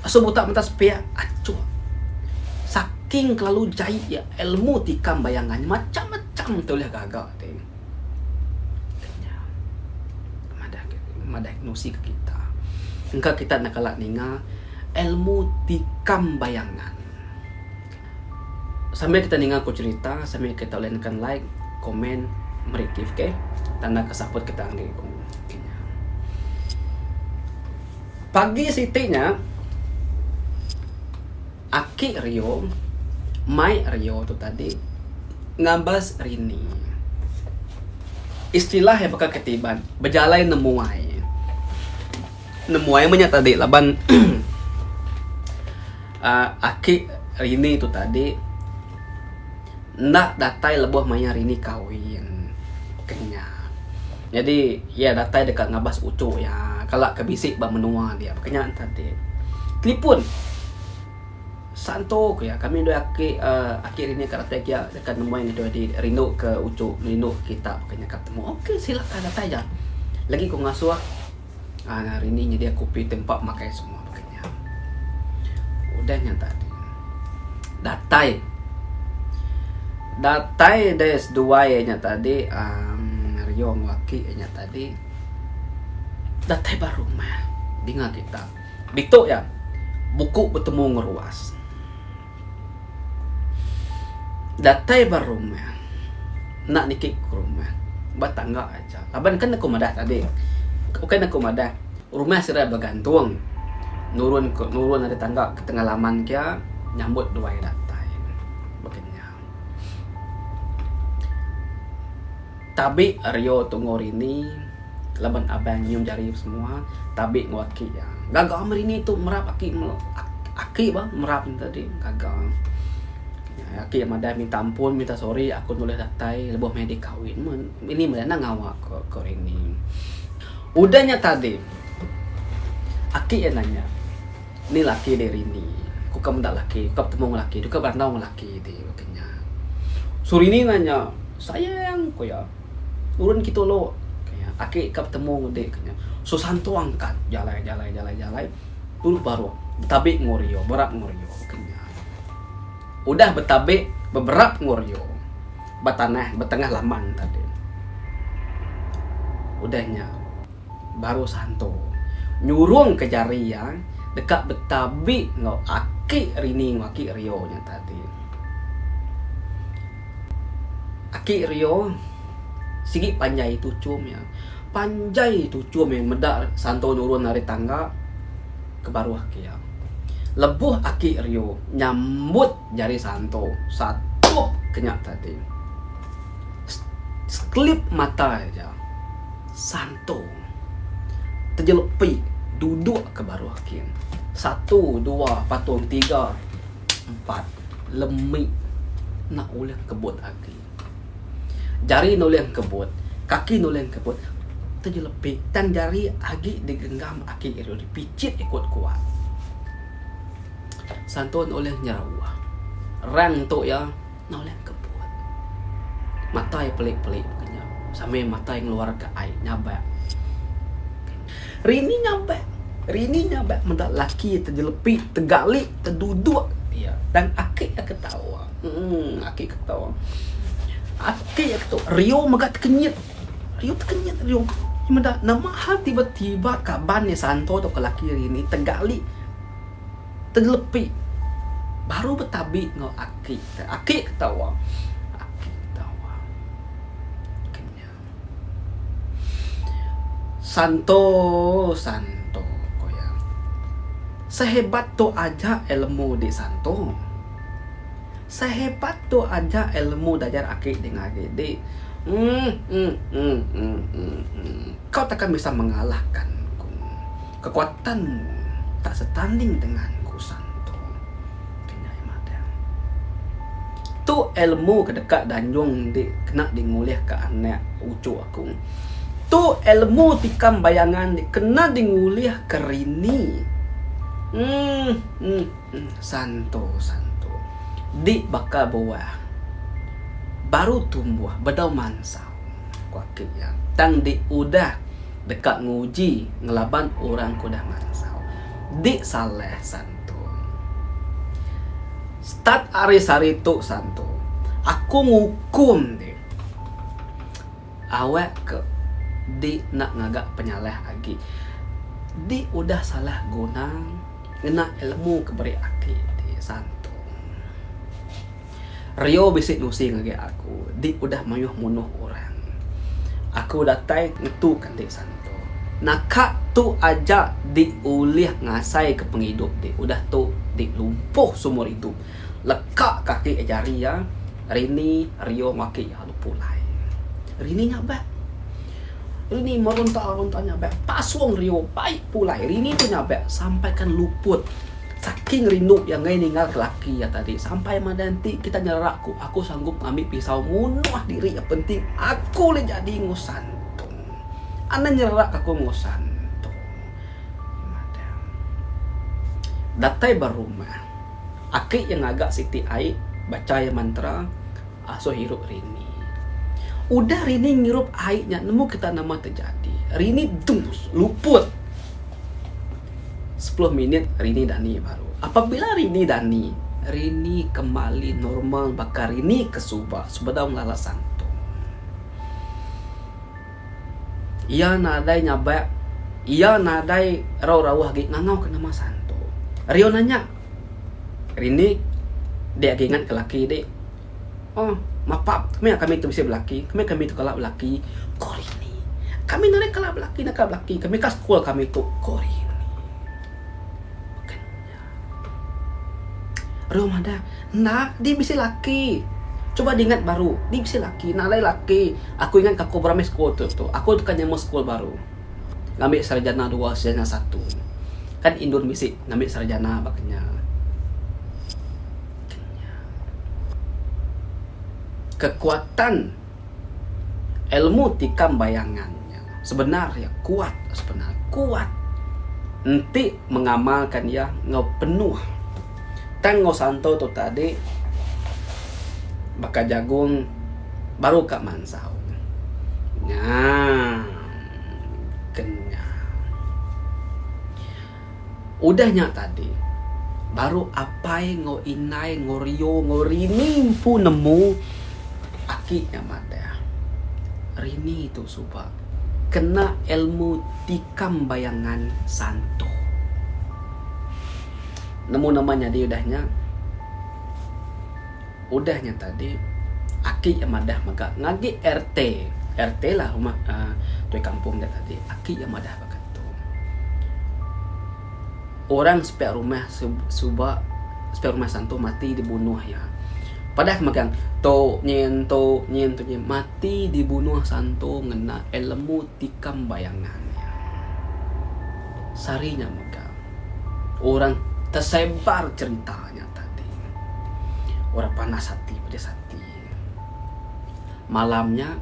Aso buta mentas pia acuh. Saking kelalu jahit ya ilmu tika bayangan macam-macam tu lah gagak teh. Kenyak. Madah nosi ke kita. Engkau kita nak kalak ninga ilmu tikam bayangan. Sambil kita ninga aku cerita, sambil kita lainkan like, komen, meretif, okay? Tanda kesaput kita anggi. Pagi sitinya, Aki Rio, Mai Rio tu tadi, ngabas Rini. Istilah yang bakal ketiban, berjalai nemuai. Nemuai menyata tadi, laban Aki Rini tu tadi, nak datai lebuh maya Rini kawin. Kenya. Jadi, ya datai dekat ngabas ucuk ya. Kalau kebisik bang menua dia. Kenya tadi. Telepon. Santo ya. Kami dua Aki Rini kata dia dekat nemuai ni dua di rindu ke ucuk, rindu kita. Kenya ketemu. Okey, silakan datai aja. Lagi ko ngasuh. Rini dia kopi tempat makai semua. Kenya. Udahnya tadi. Datai des dua nya tadi Rio Waki nya tadi datai baru mah binga kita bito ya buku bertemu ngeruas datai baru mah nak nikik ke rumah batangga aja laban kan aku madah tadi bukan aku madah rumah sira bergantung nurun ada tangga ke tengah laman kia nyambut dua datai begini. Tabi Rio tunggu Rini laban abang nyium jari semua tabi ngwaki ya gagal Rini tu merap aki bang merap tadi gagal ya, aki madah minta ampun minta sorry aku nulis datai lebih medik kawin ini mana ngawak ke Rini udahnya tadi aki yang nanya ini laki dari Rini ku kamu tak laki ku ketemu laki ku berandau laki di makanya Surini nanya sayang ko ya urun kita lo kayak aki ketemu ngode kanya Susanto angkat jalai dulu baru betabe ngorio berak ngorio kanya udah betabe beberak ngorio batanah betengah laman tadi udahnya baru Santo nyurung ke jari yang dekat betabe ngau aki Rini ngaki Rio nya tadi aki Rio sigi panjai tucum ya panjai tucum yang medak Santo nurun dari tangga ke baru aki ya lebuh aki Rio nyambut jari Santo satu kenyak tadi sekelip mata aja Santo terjelepi duduk ke baru aki 1, 2, patung 3, 4 lemik nak ulang kebut aki jari noleng kebut, kaki noleng kebut, terjelepi dan jari agi digenggam aki Rio dipicit ikut kuat. Santo noleng nyawa, rang tu ya noleng kebut, mata yang pelik-pelik kenyang, sampai mata yang keluar ke air nyabak. Rini nyabak mendak laki terjelepi, tergali, terduduk dia dan aki ketawa, aki ketawa. Aki tu Rio magat terkenyit Rio Cuma nama hal tiba-tiba kabarnya Santo atau kelaki ini tegali terlepi baru betabi ngau Aki ketawa kenyang Santo koyang sehebat tu aja ilmu di Santo sehebat tu aja ilmu dajar aki dengan gede kau takkan bisa mengalahkanku kekuatanmu tak setanding denganku Santo kenyai madam Tu ilmu kedekat danjung di kena dingulih ke anak ucu aku. Tu ilmu tikam bayangan di kena dingulih ke rini. Santo. Di bakal buah. Baru tumbuh bedau mansau. Kuakit ya. Tang di udah dekat nguji ngelaban orang kudah mansau. Di saleh santo. Start hari tu santo. Aku ngukum di. Awak ke di nak ngagak penyaleh lagi. Di udah salah guna ngena ilmu keberi aki di santo. Rio bisik nusi ngage aku. Di udah mayuh munuh orang. Aku datai ngetukan di santo. Nakak tu aja diulih ngasai ke penghidup di. Udah tu di lumpuh sumur hidup. Lekak kaki jari ya. Rini Rio maki ya lupulai. Rini nyabak. Rini merontak nyabak. Pasuang Rio baik pulai. Rini tu nyabak sampaikan luput. Saking rindu yang ngai ninggal ke laki ya tadi. Sampai nanti kita nyerakku. Aku sanggup ngambil pisau munuh diri. Yang penting aku le jadi ngusantung. Ana nyerak aku ngusantung. Datai berumah. Aki yang agak siti air. Baca yang mantra. Aso hirup Rini. Udah Rini ngirup airnya. Nemu kita nama terjadi. Rini luput. 10 minit Rini Dani baru. Apabila Rini Dani kembali normal, bakar Rini ke Subah daun lala santo. Ia nadai nyabak, ia nadai raw-rawah lagi ngangau ke nama santo. Rio nanya, Rini dia ingat ke laki dek. Oh, mapap, kami tu bisa belaki, kami tu kalap belaki. Kau Rini, kami narik kalap belaki, kami kas sekolah kami tu. Kau Rini. Rio mada, nak dia bisa laki. Coba diingat baru, dia bisa laki, nak laki. Aku ingat aku beramai sekolah tu. Aku kan nyamu sekolah baru. Ngambil sarjana 2, sarjana 1. Kan Indon misi ngambil sarjana baknya. Kekuatan ilmu tikam bayangannya sebenarnya kuat. Nanti mengamalkan ya ngau penuh. Tanggo santo tu tadi baka jagung baru kak mansau. Kenyang. Udahnya tadi baru apai ngo inai ngo rio ngo rini pun nemu akinya mada. Rini itu subah kena ilmu tikam bayangan santo. Nemu namanya dia udahnya tadi aki yang madah maka ngagi RT lah rumah tu kampung dia tadi aki yang madah bakat tu orang spek rumah spek rumah santo mati dibunuh ya padahal magang to nyen mati dibunuh santo ngena ilmu tikam bayangannya sarinya magang orang tersebar ceritanya tadi. Orang panas hati, pedas hati. Malamnya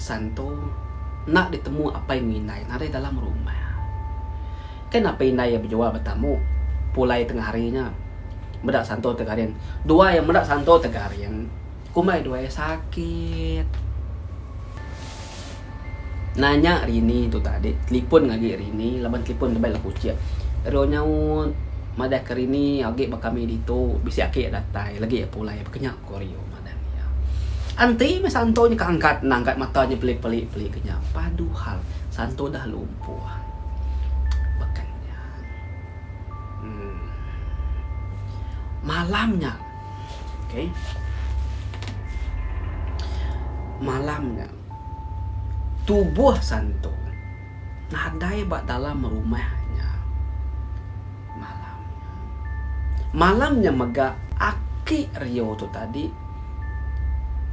santo nak ditemu apa yang inai ada dalam rumah. Kenapa inai yang berjawab bertamu? Pulai tengah harinya medak santo tengah harian. Dua yang medak santo tengah harian. Kumai dua yang sakit. Nanya Rini tu tadi, telepon lagi Rini, laban telepon lebih lah kucing. Rio nyaut madah ke Rini, agak bakami dito, bisa akik datai, lagi ya pulai, kenyak Korea madah ya. Anti me santo nya keangkat, nangkat matanya pelik kenyak. Padu hal, santo dah lumpuh. Bakanya. Malamnya, okay. Malamnya, tubuh santo nadai bak dalam rumahnya. Malamnya mega aki Rio tu tadi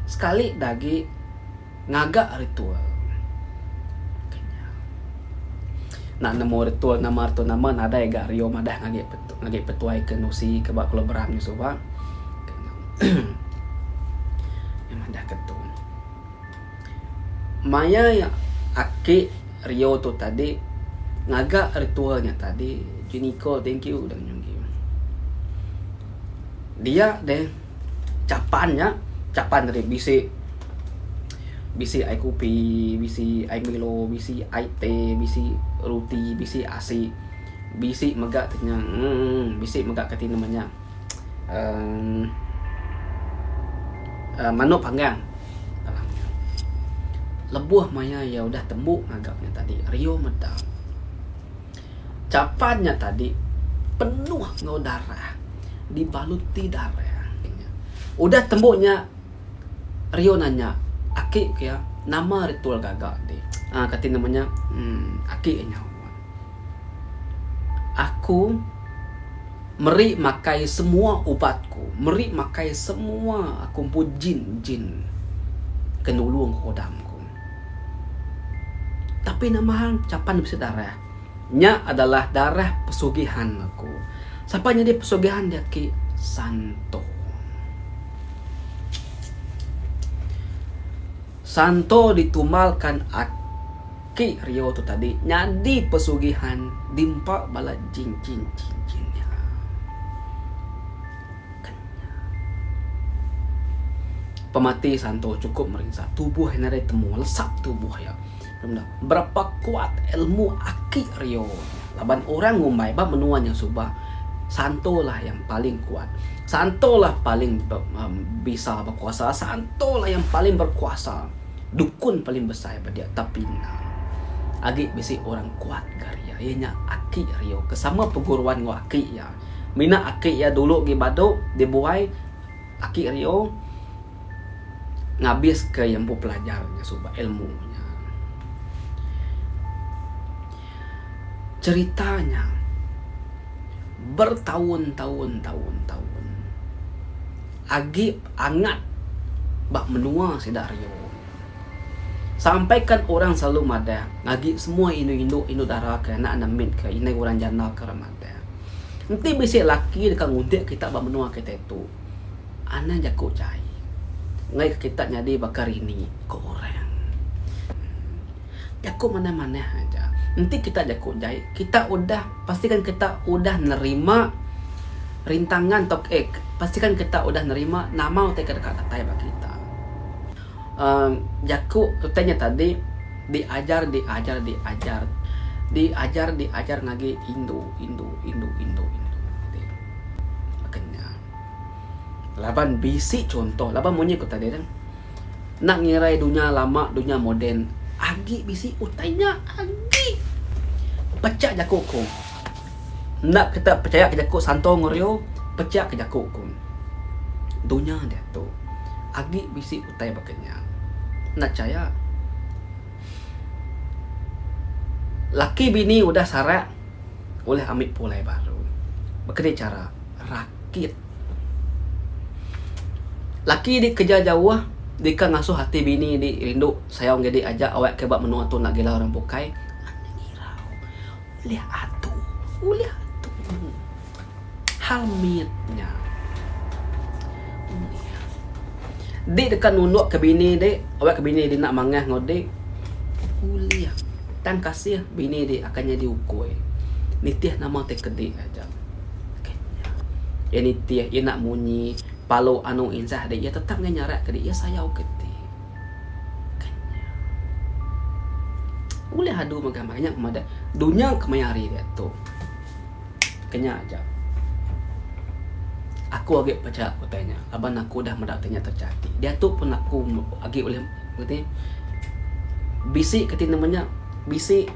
sekali lagi ngagak ritual. Nak nemu ritual nama nadai gak Rio madah ngagak petuai ke nusi ke bak kula beramnya soba. Maya yang aki Rio tu tadi ngagak ritualnya tadi. Juniko, thank you dan nyunggi. Dia deh capan dari bisi ai kopi, bisi ai Milo, bisi ai teh, bisi roti, bisi asi, bisi megak tanya, bisi megak kati namanya manuk panggang. Lebuh Maya ya udah tembuk ngagaknya tadi. Rio medang. Capannya tadi penuh ngau darah, dibaluti darah. Udah tembuknya Rio nanya, Aki ya, nama ritual gagak deh. Kata namanya, Aki nyawa. Aku meri makai semua ubatku, meri makai semua aku pun jin kenulung kodamku. Tapi nama capan bisa darah. Nya adalah darah pesugihan aku. Siapanya dia pesugihan dia Ki Santo. Santo ditumalkan Aki Rio tu tadi nyadi pesugihan dimpak bala jinnya. Pemati Santo cukup meriksa tubuh yang ada temu lesap tubuh ya. Berapa kuat ilmu Aki Rio. Laban orang ngumbai bab menuan yang subah. Santo lah yang paling kuat. Santo lah paling bisa berkuasa. Santo lah yang paling berkuasa. Dukun paling besar pada dia. Tapi agi bisi orang kuat karya. Ianya Aki Rio. Kesama perguruan ngau Aki ya. Mina Aki ya dulu di Baduk dibuai Aki Rio ngabis ke yang pelajarnya subah ilmunya. Ceritanya bertahun-tahun agi angat bak menua si Dario. Sampaikan orang selalu mada ngagi semua Indo darah ke anak min ke ini orang jana ke ramada. Nanti bisa laki dekat nguntik kita bak menua kita itu. Anak jakuk cai. Ngai kita nyadi bakar ini ke orang. Jakuk mana-mana aja. Nanti kita jakuk jahit. Kita udah pastikan kita udah nerima rintangan tok pastikan kita udah nerima nama utai dekat atai bagi kita. Jakuk utainya tadi diajar ngagi Indo. Makanya laban bisi contoh, laban monye ko tadi kan. Nak ngirai dunia lama, dunia modern. Agi bisi utainya agi pecah jakuk ko. Nak kita percaya ke jakuk Santo Ngorio, pecah ke jakuk ko. Dunia dia tu agi bisi utai bakanya. Nak percaya laki bini udah sarak oleh ambil pulai baru. Begini cara rakit. Laki di kerja jauh, dia ngasuh hati bini di rindu sayang jadi ajak awak kebab menua tu nak gila orang bukai. Uliah atu halmitnya di dekat nunduk ke bini dek awak ke bini dia nak mangah ngode uliah tang kasih bini dia akannya diukui nitiah nama teh kedik aja ya nitiah ia nak munyi palau anu insah dia tetap nyarak ke dia sayau ketik boleh adu makanya kemada dunia kemayari dia tu kenya aja aku agak percaya aku tanya aban aku dah mendatanya terjadi dia tu pun aku agak oleh berarti bisi ketin namanya bisi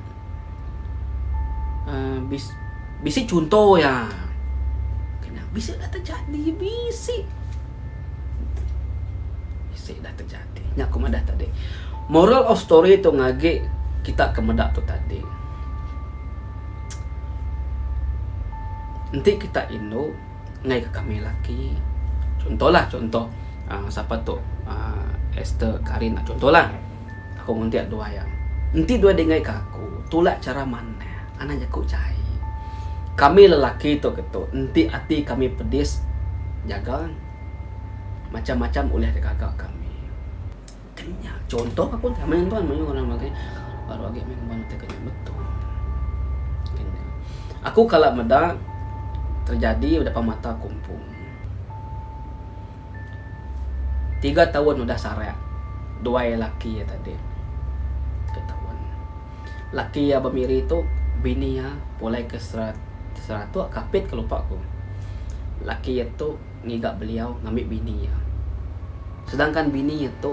bisi contoh ya kenya bisi dah terjadi bisi dah terjadi nya aku madah tadi moral of story tu ngage kita kemedak tu tadi. Nanti kita Indo ngai ke kami laki. Contoh siapa tu Esther Karin contohlah. Aku ngunti dua yang. Nanti dua dengai ke aku. Tulak cara mana? Anak jaku cai. Kami lelaki tu ketu. Nanti hati kami pedis jaga macam-macam oleh kakak kami. Kenya. Contoh aku main tuan main orang lagi baru lagi main kemana Kenya betul. Kenya. Aku kalau meda terjadi udah pamata kumpul. 3 tahun udah sarek. 2 laki ya tadi. 3 tahun. Laki ya bemiri itu bini ya mulai ke seratu kapit kelupa aku. Laki itu ngigak beliau ngambil bini ya. Sedangkan bini itu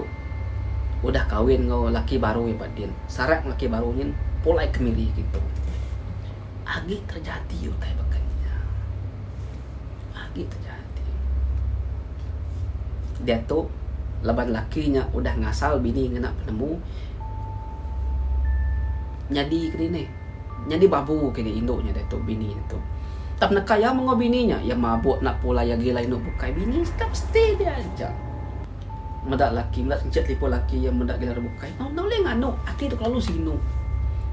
udah kawin ngau laki baru ya Pak Din. Sarek laki barunya mulai kemiri gitu. Agi terjadi utai bakanya. Agi terjadi. Dia tuh leban lakinya udah ngasal bini ngena penemu. Nyadi kini nyadi babu kini induknya dia tuh bini itu. Tak nak kaya mengo bininya ya mabuk nak pula ya gila induk bukai bini pasti dia aja. Medak laki medak cek lipo laki yang medak gila bukai. Nau le nganu hati tu kalau sinu.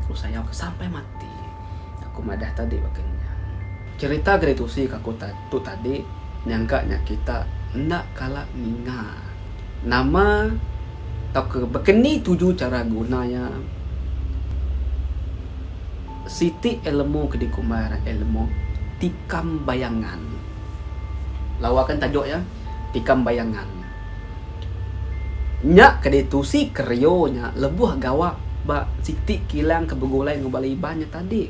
Terus saya sampai mati. Aku madah tadi bakanya. Cerita gitu sih aku tadi nyangkanya kita ndak kalah ninga. Nama tau ke bekeni 7 cara gunanya Siti ilmu kedikumbara ilmu tikam bayangan. Lawakan tajuk ya, tikam bayangan. Nyak keditusi kerionya lebuh gawak ba Siti kilang kebegulai ngobali banyak tadi.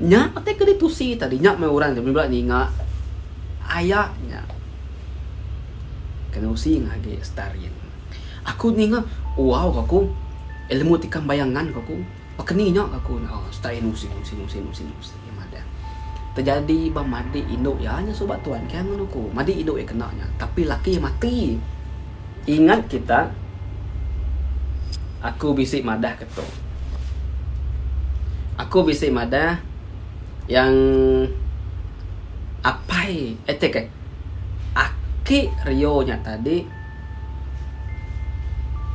Nyak ate keditusi tadi nyak me orang demi belak ninga ayahnya. Kena usi ngage starin. Aku ninga wow aku ilmu tikam bayangan aku. Pakeninya aku starin usi mada. Terjadi bang madi induk ya hanya sobat tuan kan aku. Madi induk kenanya tapi laki mati. Ingat kita aku bisik madah ketu. Aku bisik madah yang apai etek aki Rio-nya tadi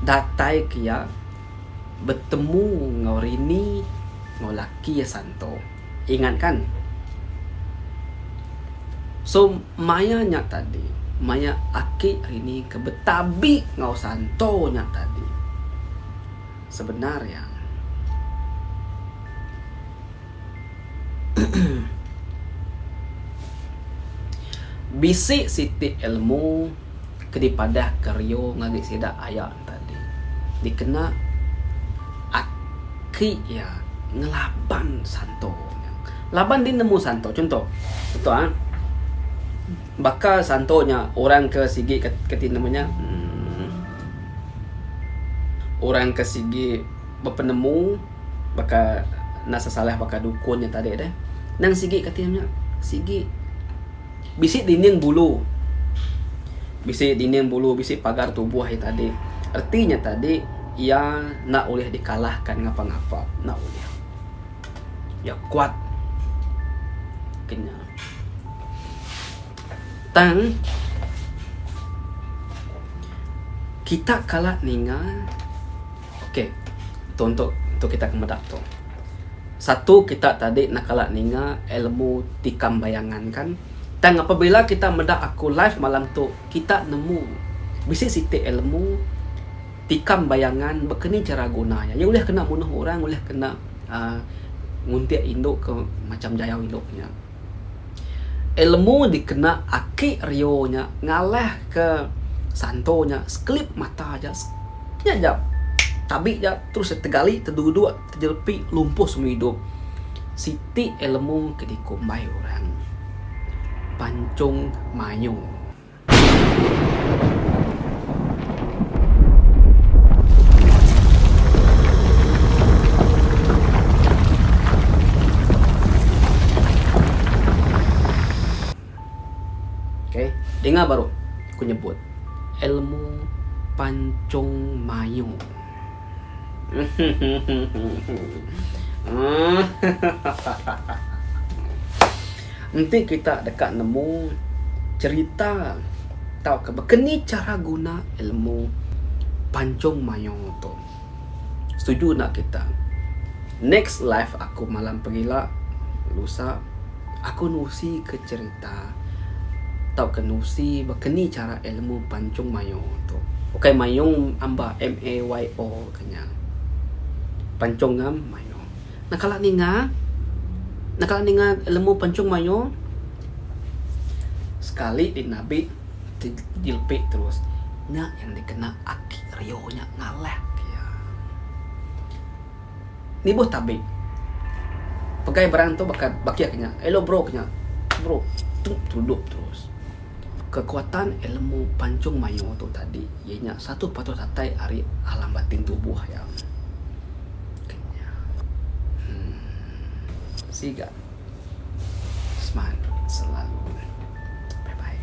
datai kia bertemu ngau Rini ngau laki ya Santo. Ingat kan? So mayanya tadi maya aki Rini ke betabi ngau Santo nya tadi. Sebenarnya bisik Siti ilmu kedipadah keryo ngagi sida ayat tadi dikena aki ya ngelaban Santo. Laban dia nemu Santo. Contoh bakal Santonya orang ke sigi ketin namanya orang ke sigi berpenemu bakal nasa salah bakal dukunnya tadi deh nang sigi ketinnya sigi bisik dinding bulu bisik pagar tubuh tadi. Artinya tadi ia nak boleh dikalahkan ngapa-ngapa, nak boleh ya kuat kenya tang kita kalah ninga. Okey, itu untuk kita kemedak tu. Satu, kita tadi nak kalah ninga ilmu tikam bayangan kan. Dan apabila kita medak aku live malam tu, kita nemu bisik Siti ilmu tikam bayangan berkeni cara gunanya. Yang boleh kena bunuh orang, boleh kena nguntiak induk ke macam jayau induknya. Ilmu dikena aki Rio-nya ngalah ke Santonya sekelip mata aja. Ya tabik ya terus tegali terduduk terjelpi lumpuh semua hidup. Siti ilmu kedikumbai orang. Pancung Mayung. Oke, dengar baru aku nyebut ilmu Pancung Mayung. Nanti kita dekat nemu cerita tahu ke bekeni cara guna ilmu Pancung Mayung tu. Setuju nak kita? Next live aku malam pergilah lusa aku nusi ke cerita tahu ke nusi bekeni cara ilmu Pancung Mayung tu. Okay, mayong amba MAYO kanya. Pancong ngam mayo. Nakala ni nga alam mo pancong mayo. Sekali dinabi jilpi terus. Nya yang dikena aki Rio nya ngaleh ya. Nibo tabi. Pegai barang tu bakia kanya. Hello bro kanya. Bro, duduk terus. Kekuatan ilmu pancung mayo tu tadi ianya satu patut tatai hari alam batin tubuh ya. Kenya. Siga. Seman selalu. Bye bye.